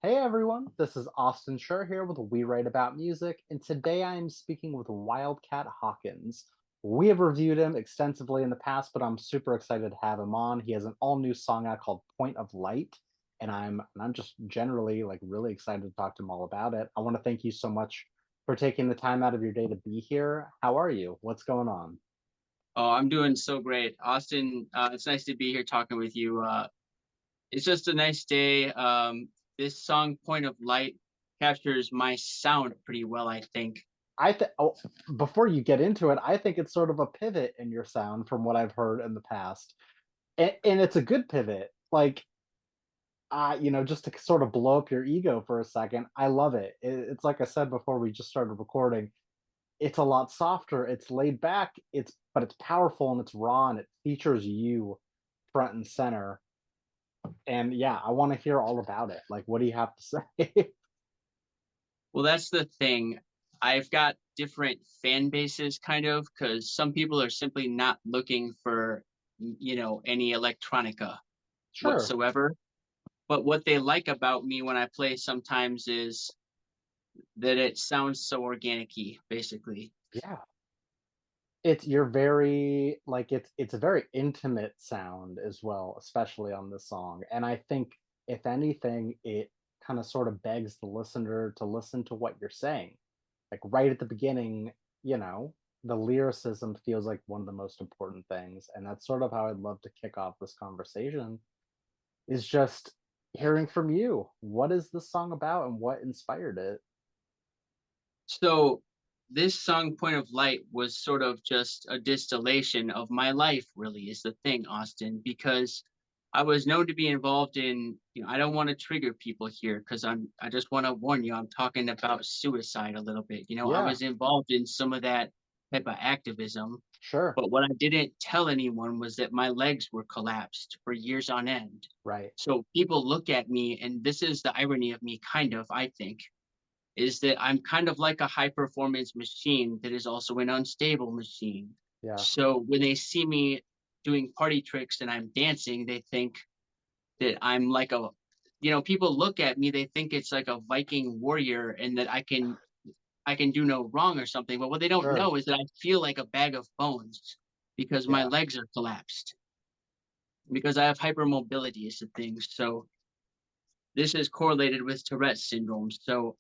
Hey everyone, this is Austin Schur here with We Write About Music, and today I am speaking with Wildcat Hawkins. We have reviewed him extensively in the past, but I'm super excited to have him on. He has an all-new song out called Point of Light, and I'm just generally like really excited to talk to him all about it. I want to thank you so much for taking the time out of your day to be here. How are you? What's going on? Oh, I'm doing so great. Austin, it's nice to be here talking with you. It's just a nice day. This song, Point of Light, captures my sound pretty well, I think. I think before you get into it, I think it's sort of a pivot in your sound from what I've heard in the past. And it's a good pivot. Like, just to sort of blow up your ego for a second, I love it. It's like I said before we just started recording. It's a lot softer. It's laid back. But it's powerful and it's raw and it features you front and center. And yeah, I want to hear all about it. Like, what do you have to say? Well, that's the thing. I've got different fan bases, kind of, because some people are simply not looking for, any electronica Sure. whatsoever. But what they like about me when I play sometimes is that it sounds so organic-y, basically. Yeah. It's you're very like it's a very intimate sound as well, especially on this song. And I think if anything, it kind of sort of begs the listener to listen to what you're saying. Like right at the beginning, you know, the lyricism feels like one of the most important things. And that's sort of how I'd love to kick off this conversation is just hearing from you. What is this song about and what inspired it? So this song Point of Light was sort of just a distillation of my life, really, is the thing, Austin, because I was known to be involved in, I don't want to trigger people here because I just want to warn you, I'm talking about suicide a little bit. I Yeah, was involved in some of that type of activism, sure. but what I didn't tell anyone was that my legs were collapsed for years on end. Right. So people look at me, and this is the irony of me, kind of, I think is that I'm kind of like a high performance machine that is also an unstable machine. Yeah. So when they see me doing party tricks and I'm dancing, they think that I'm like people look at me, they think it's like a Viking warrior and that I can do no wrong or something. But what they don't Sure. know is that I feel like a bag of bones because my Yeah. legs are collapsed because I have hypermobility is the thing. So this is correlated with Tourette syndrome. So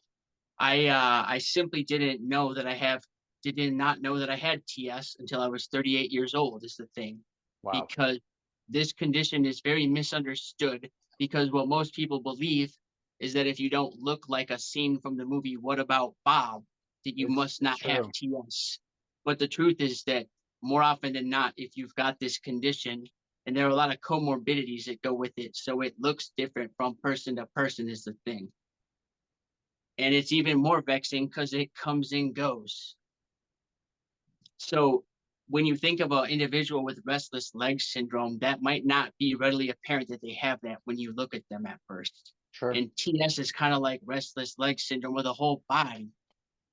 I simply did not know that I had TS until I was 38 years old is the thing. Wow. Because this condition is very misunderstood because what most people believe is that if you don't look like a scene from the movie What About Bob, that you must It's not have true. TS. But the truth is that more often than not, if you've got this condition, and there are a lot of comorbidities that go with it, so it looks different from person to person is the thing. And it's even more vexing because it comes and goes. So when you think of an individual with restless leg syndrome, that might not be readily apparent that they have that when you look at them at first. Sure. And TS is kind of like restless leg syndrome with a whole body,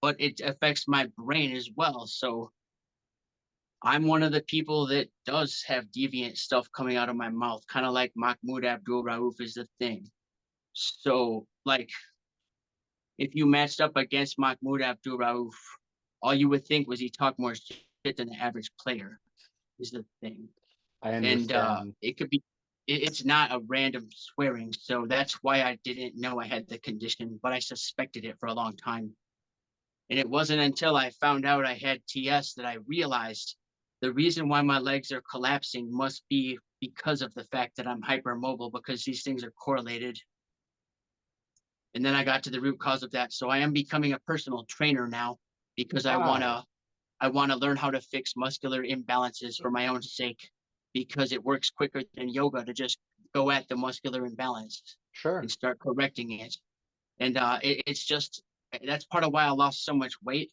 but it affects my brain as well. So I'm one of the people that does have deviant stuff coming out of my mouth, kind of like Mahmoud Abdul Rauf is the thing. So, like, if you matched up against Mahmoud Abdul Rauf, all you would think was he talked more shit than the average player is the thing. I And understand. it could be, it's not a random swearing. So that's why I didn't know I had the condition, but I suspected it for a long time. And it wasn't until I found out I had TS that I realized the reason why my legs are collapsing must be because of the fact that I'm hypermobile because these things are correlated. And then I got to the root cause of that. So I am becoming a personal trainer now because I want Wow. to I want to learn how to fix muscular imbalances for my own sake because it works quicker than yoga to just go at the muscular imbalance and Sure. start correcting it. And it's just that's part of why I lost so much weight.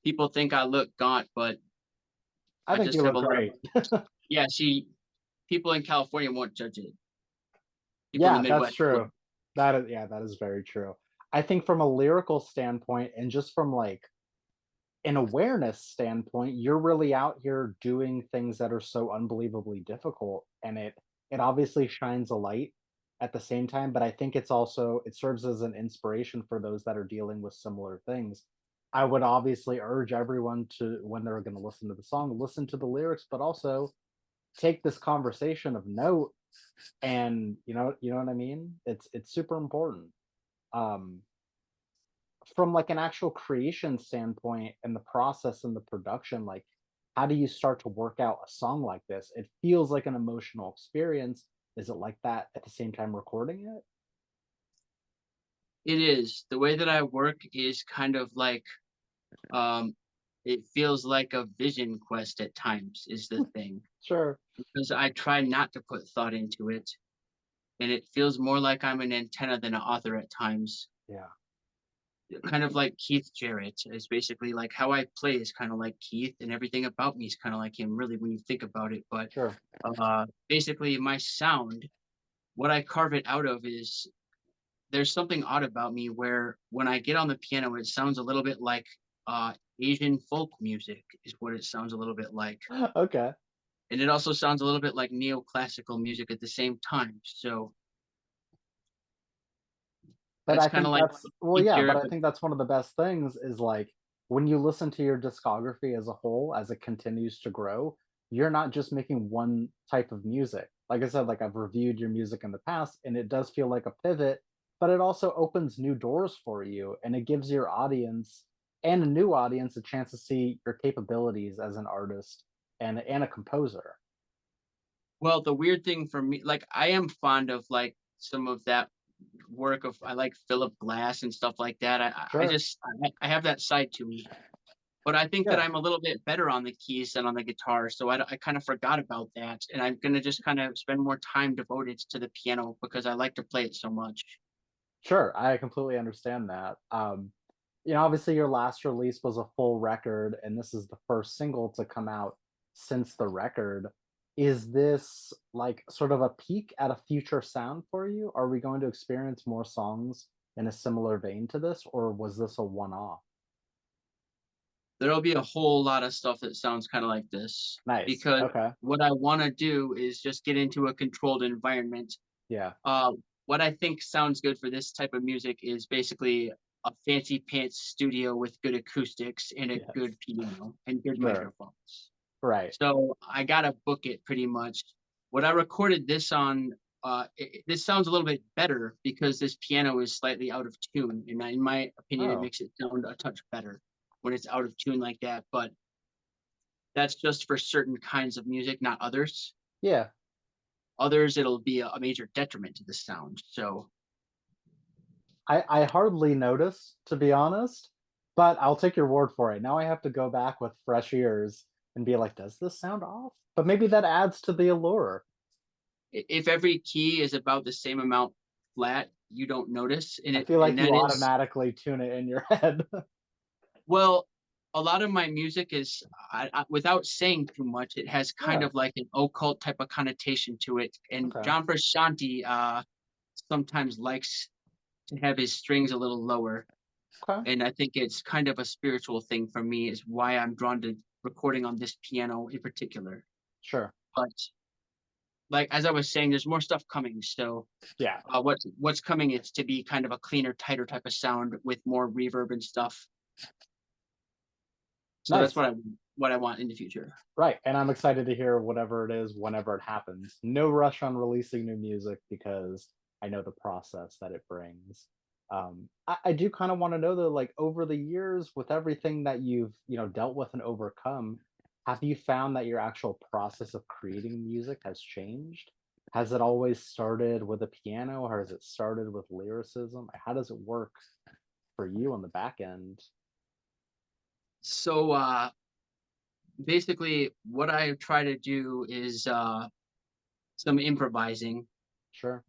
People think I look gaunt, but I I think just you have a look lot of great. yeah. See, people in California won't judge it. People in the Yeah, that's Midwest will. true. That is very true. I think from a lyrical standpoint and just from like an awareness standpoint, you're really out here doing things that are so unbelievably difficult and it obviously shines a light at the same time, but I think it's also it serves as an inspiration for those that are dealing with similar things. I would obviously urge everyone to, when they're going to listen to the song, listen to the lyrics, but also take this conversation of note, and you know what I mean? It's super important. Um from like an actual creation standpoint and the process and the production, like how do you start to work out a song like this? It feels like an emotional experience. Is it like that at the same time recording it? It is. The way that I work is kind of like, um, it feels like a vision quest at times is the thing, Sure. because I try not to put thought into it, and it feels more like I'm an antenna than an author at times. Yeah. Kind of like Keith Jarrett is basically like how I play is kind of like Keith, and everything about me is kind of like him, really, when you think about it. But Sure. basically, my sound, what I carve it out of is there's something odd about me where when I get on the piano, it sounds a little bit like Asian folk music, is what it sounds a little bit like. Okay. And it also sounds a little bit like neoclassical music at the same time. So But that's I kind think of like that's, well, Keith yeah, but Jarrett, I but think that's one of the best things is like when you listen to your discography as a whole, as it continues to grow, you're not just making one type of music. Like I said, like I've reviewed your music in the past and it does feel like a pivot, but it also opens new doors for you and it gives your audience and a new audience a chance to see your capabilities as an artist and a composer. well, the weird thing for me, like I am fond of like some of that work of I like Philip Glass and stuff like that. I Sure. just I have that side to me. But I think that Yeah. I'm a little bit better on the keys than on the guitar, so I kind of forgot about that, and I'm gonna just kind of spend more time devoted to the piano because I like to play it so much. Sure, I completely understand that. Obviously your last release was a full record, and this is the first single to come out since the record. Is this like sort of a peek at a future sound for you? Are we going to experience more songs in a similar vein to this, or was this a one-off? There'll be a whole lot of stuff that sounds kinda like this, Nice. because Okay. what I wanna do is just get into a controlled environment. Yeah. What I think sounds good for this type of music is basically a fancy pants studio with good acoustics and a Yes. good piano and good Sure. microphones. Right. So I gotta book it pretty much. What I recorded this on, this sounds a little bit better because this piano is slightly out of tune, and in my opinion, it Oh, makes it sound a touch better when it's out of tune like that. But that's just for certain kinds of music, not others. yeah. Others, it'll be a major detriment to the sound. So I hardly notice, to be honest, but I'll take your word for it. Now I have to go back with fresh ears and be like, "Does this sound off?" But maybe that adds to the allure. if every key is about the same amount flat, you don't notice, I feel and like you that is automatically tune it in your head. well, a lot of my music is without saying too much, it has kind Yeah, of like an occult type of connotation to it. And okay, John Frusciante sometimes likes to have his strings a little lower, okay, and I think it's kind of a spiritual thing for me. Is why I'm drawn to recording on this piano in particular. sure. But like as I was saying, there's more stuff coming. So Yeah, what's coming is to be kind of a cleaner, tighter type of sound with more reverb and stuff. So that's nice. what I want in the future. Right, and I'm excited to hear whatever it is whenever it happens. No rush on releasing new music because I know the process that it brings. I do kind of want to know though, like over the years, with everything that you've dealt with and overcome, have you found that your actual process of creating music has changed? Has it always started with a piano, or has it started with lyricism? How does it work for you on the back end? So basically, what I try to do is some improvising, Sure.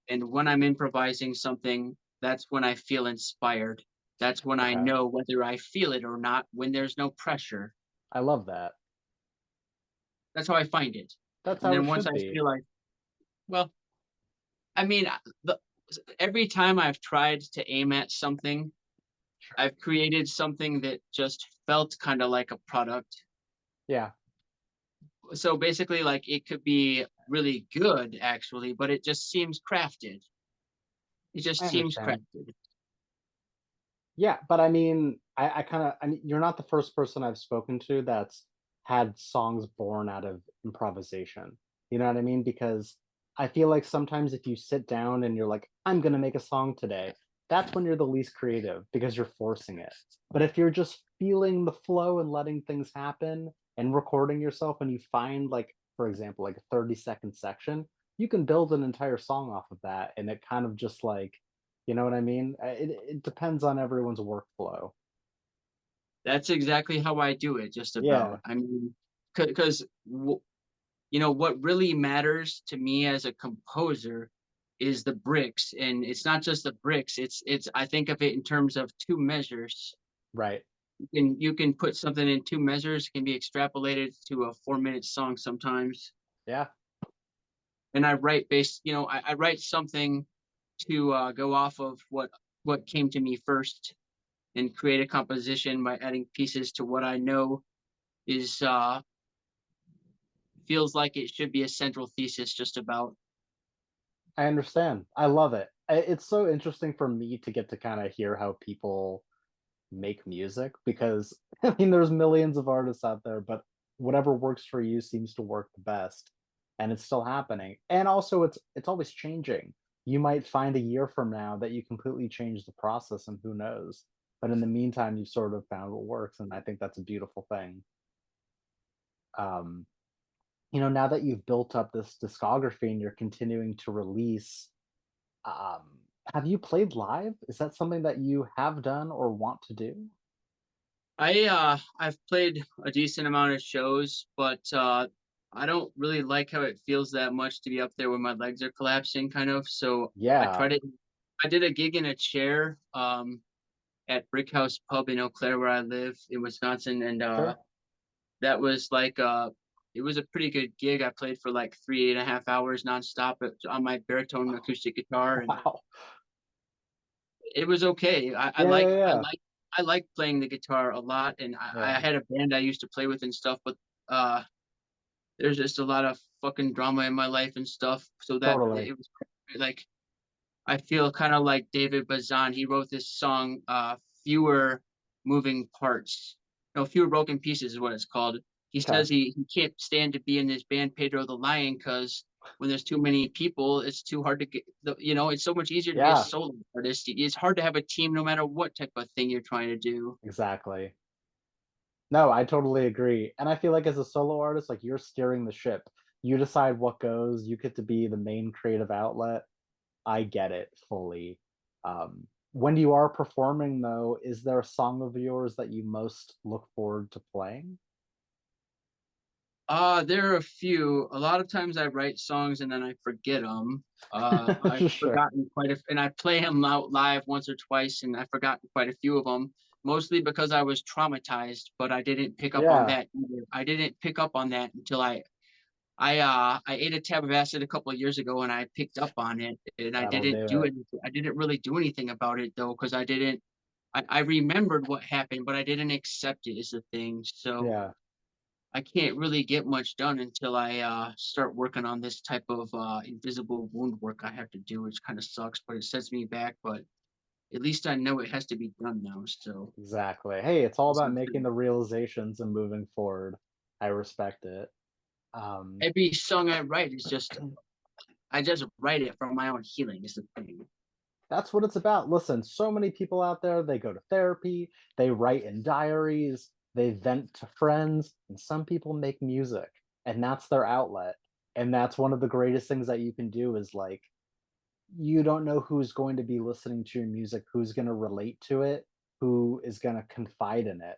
and when I'm improvising something, that's when I feel inspired. That's when I Okay. know whether I feel it or not. When there's no pressure, I love that. that's how I find it. That's And how it then once should I be. feel like, well, I mean, every time I've tried to aim at something, Sure. I've created something that just felt kind of like a product. Yeah. So basically, like it could be really good actually, but it just seems crafted. It just I seems understand. crafted. Yeah, but I mean, I mean, you're not the first person I've spoken to that's had songs born out of improvisation. You know what I mean? Because I feel like sometimes if you sit down and you're like, I'm gonna make a song today, that's when you're the least creative because you're forcing it. But if you're just feeling the flow and letting things happen and recording yourself and you find like, for example, like a 30-second section, you can build an entire song off of that. And it kind of just like, you know what I mean? It depends on everyone's workflow. That's exactly how I do it, just about. Yeah, I mean, because what really matters to me as a composer is the bricks, and it's not just the bricks. It's I think of it in terms of two measures. right. You can put something in two measures, can be extrapolated to a 4 minute song sometimes. Yeah, And I write based, I write something to go off of what came to me first, and create a composition by adding pieces to what I know is feels like it should be a central thesis just about. I understand. I love it. It's so interesting for me to get to kind of hear how people make music because I mean, there's millions of artists out there, but whatever works for you seems to work the best, and it's still happening. And also, it's always changing. You might find a year from now that you completely change the process, and who knows? But in the meantime, you sort of found what works, and I think that's a beautiful thing. Um, now that you've built up this discography and you're continuing to release, um, have you played live? Is that something that you have done or want to do? I've played a decent amount of shows, but I don't really like how it feels that much to be up there when my legs are collapsing kind of. So Yeah, I did a gig in a chair at Brick House Pub in Eau Claire where I live in Wisconsin, and sure. that was like it was a pretty good gig. I played for like 3.5 hours nonstop on my baritone acoustic guitar, and Wow. it was okay. I Yeah, like yeah, I yeah. like I like playing the guitar a lot, and I Yeah, had a band I used to play with and stuff, but uh, there's just a lot of fucking drama in my life and stuff, so that totally. it was like I feel kind of like David Bazan. He wrote this song, "Fewer Moving Parts." No, "Fewer Broken Pieces" is what it's called. He Okay. says he can't stand to be in this band Pedro the Lion because when there's too many people, it's too hard to get. It's so much easier to be a Yeah, solo artist. It's hard to have a team no matter what type of thing you're trying to do. exactly. No, I totally agree. And I feel like as a solo artist, like you're steering the ship. You decide what goes, you get to be the main creative outlet. I get it fully. When you are performing though, is there a song of yours that you most look forward to playing? There are a few. A lot of times I write songs and then I forget them. I've Sure. forgotten and I play them out live once or twice, and I've forgotten quite a few of them. Mostly because I was traumatized, but I didn't pick up on Yeah, that either. I didn't pick up on that until I ate a tab of acid a couple of years ago, and I picked up on it, and I that'll didn't do do it. anything. I didn't really do anything about it though, because I didn't. I remembered what happened, but I didn't accept it as a thing. So Yeah, I can't really get much done until I start working on this type of invisible wound work I have to do, which kind of sucks, but it sets me back. But at least I know it has to be done now. So exactly. Hey, it's all this about is making good. the realizations and moving forward. I respect it. Um, Every song I write is I just write it for my own healing. Is the thing. That's what it's about. Listen, so many people out there, they go to therapy, they write in diaries, they vent to friends, and some people make music, and that's their outlet. And that's one of the greatest things that you can do is like you don't know who's going to be listening to your music, who's going to relate to it, who is going to confide in it.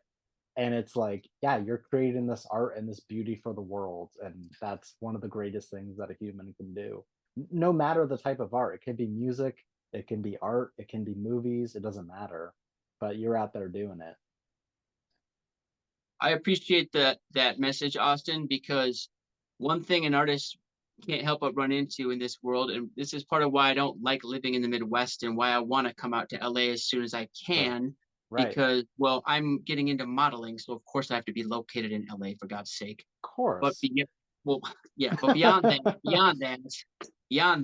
And it's like, yeah, you're creating this art and this beauty for the world, and that's one of the greatest things that a human can do. No matter the type of art, it can be music, it can be art, it can be movies, it doesn't matter. But you're out there doing it. I appreciate that message, Austin, because one thing an artist can't help but run into in this world, and this is part of why I don't like living in the Midwest and why I want to come out to LA as soon as I Sure. can, Right. because well, I'm getting into modeling, so of course I have to be located in LA for God's sake. Of But course. well, yeah, but beyond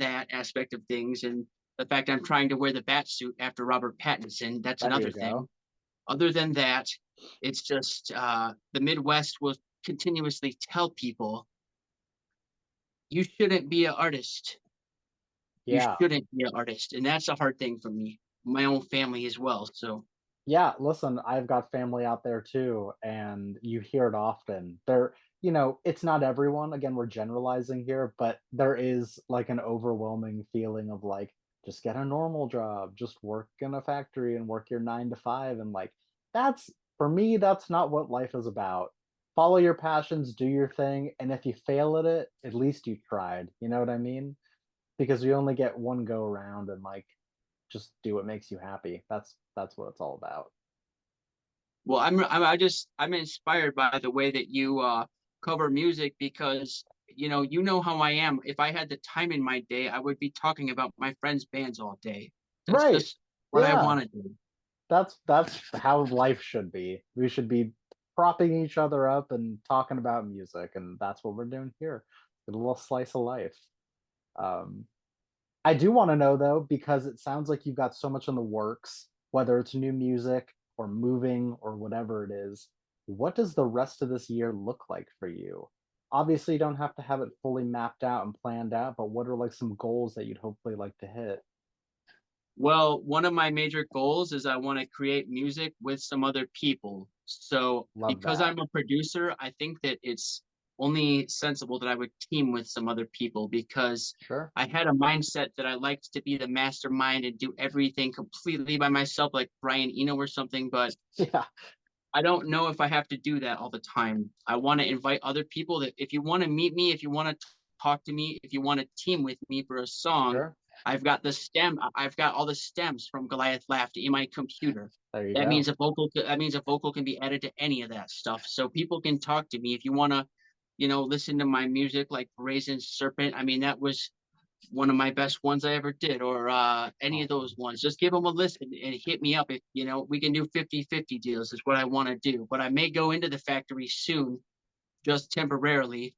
that aspect of things, and the fact I'm trying to wear the bat suit after Robert Pattinson, that's There another you thing. go. Other than that, it's just the Midwest will continuously tell people you shouldn't be an artist. You Yeah. shouldn't be an artist, and that's a hard thing for me. My own family as well. So, Yeah, listen, I've got family out there too, and you hear it often. It's not everyone, again, we're generalizing here, but there is like an overwhelming feeling of like, just get a normal job, just work in a factory and work your 9 to 5. And like, that's for me, that's not what life is about. Follow your passions, do your thing. And if you fail at it, at least you tried. You know what I mean? Because we only get one go around and like, just do what makes you happy. That's what it's all about. well, I'm inspired by the way that you cover music because you know how I am. If I had the time in my day, I would be talking about my friends' bands all day. That's Right. just what I Yeah. want to do. That's how life should be. We should be propping each other up and talking about music, and that's what we're doing here. A little slice of life. Um, I do wanna know though, because it sounds like you've got so much in the works, whether it's new music or moving or whatever it is, what does the rest of this year look like for you? Obviously, you don't have to have it fully mapped out and planned out, but what are, like, some goals that you'd hopefully like to hit? Well, one of my major goals is I want to create music with some other people. So, Love because that. I'm a producer, I think that it's only sensible that I would team with some other people because Sure. I had a mindset that I liked to be the mastermind and do everything completely by myself, like Brian Eno or something. But Yeah, I don't know if I have to do that all the time. I want to invite other people that if you want to meet me, if you want to talk to me, if you want to team with me for a song, sure. I've got all the stems from Goliath Laughed in my computer. There you That go. means a vocal can be added to any of that stuff. So people can talk to me if you want to, listen to my music like Brazen Serpent. I mean, that was one of my best ones I ever did, or any of those Awesome. ones. Just give them a listen and hit me up if we can do 50-50 deals is what I want to do. But I may go into the factory soon, just temporarily.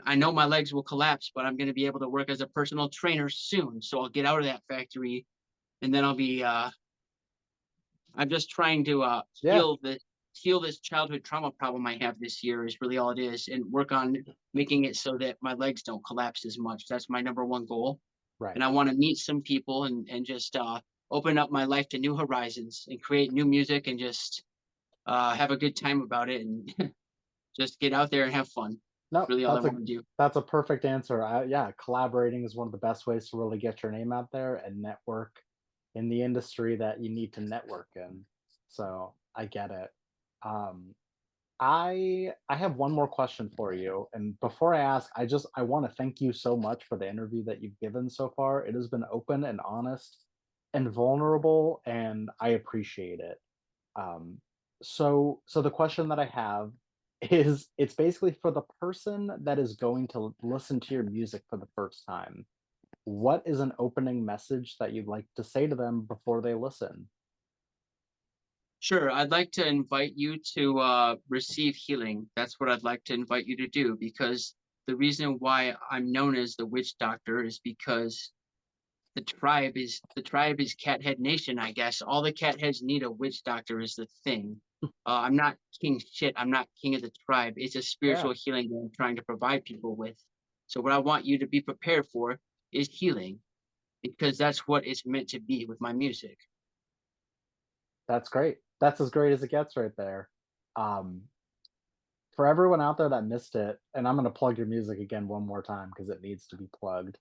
I know my legs will collapse, but I'm going to be able to work as a personal trainer soon. So I'll get out of that factory and then I'll be I'm just trying to Yeah, heal this childhood trauma problem I have this year is really all it is, and work on making it so that my legs don't collapse as much. That's my number one goal, right. and I want to meet some people and just open up my life to new horizons and create new music and just have a good time about it and just get out there and have fun. It's No, really all I want to do. that's a perfect answer. Yeah, collaborating is one of the best ways to really get your name out there and network in the industry that you need to network in. So I get it. Um, I have one more question for you, and before I ask, I want to thank you so much for the interview that you've given so far. It has been open and honest and vulnerable, and I appreciate it. Um, so the question that I have is it's basically for the person that is going to listen to your music for the first time. What is an opening message that you'd like to say to them before they listen? Sure, I'd like to invite you to receive healing. That's what I'd like to invite you to do because the reason why I'm known as the witch doctor is because the tribe is Cathead Nation, I guess. All the Catheads need a witch doctor is the thing. I'm not king shit. I'm not king of the tribe. It's a Yeah, spiritual healing that I'm trying to provide people with. So what I want you to be prepared for is healing because that's what it's meant to be with my music. that's great. That's as great as it gets right there. Um, for everyone out there that missed it, and I'm going to plug your music again one more time because it needs to be plugged.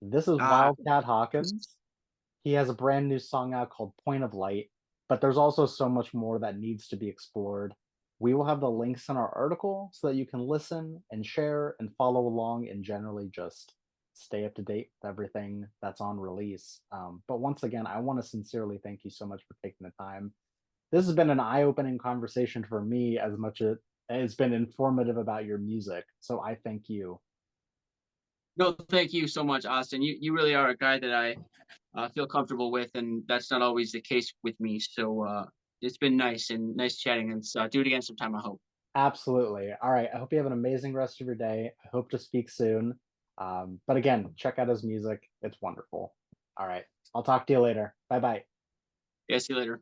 This is Uh, Wildcat Hawkins. He has a brand new song out called Point of Light, but there's also so much more that needs to be explored. We will have the links in our article so that you can listen and share and follow along and generally just stay up to date with everything that's on release. But once again, I want to sincerely thank you so much for taking the time. This has been an eye-opening conversation for me as much as it's been informative about your music. So I thank you. no, thank you so much, Austin. You really are a guy that I feel comfortable with, and that's not always the case with me. So it's been nice and nice chatting, and do it again sometime. I hope. Absolutely. All right. I hope you have an amazing rest of your day. I hope to speak soon. But again, check out his music. It's wonderful. All right. I'll talk to you later. Bye bye. Yeah, see you later.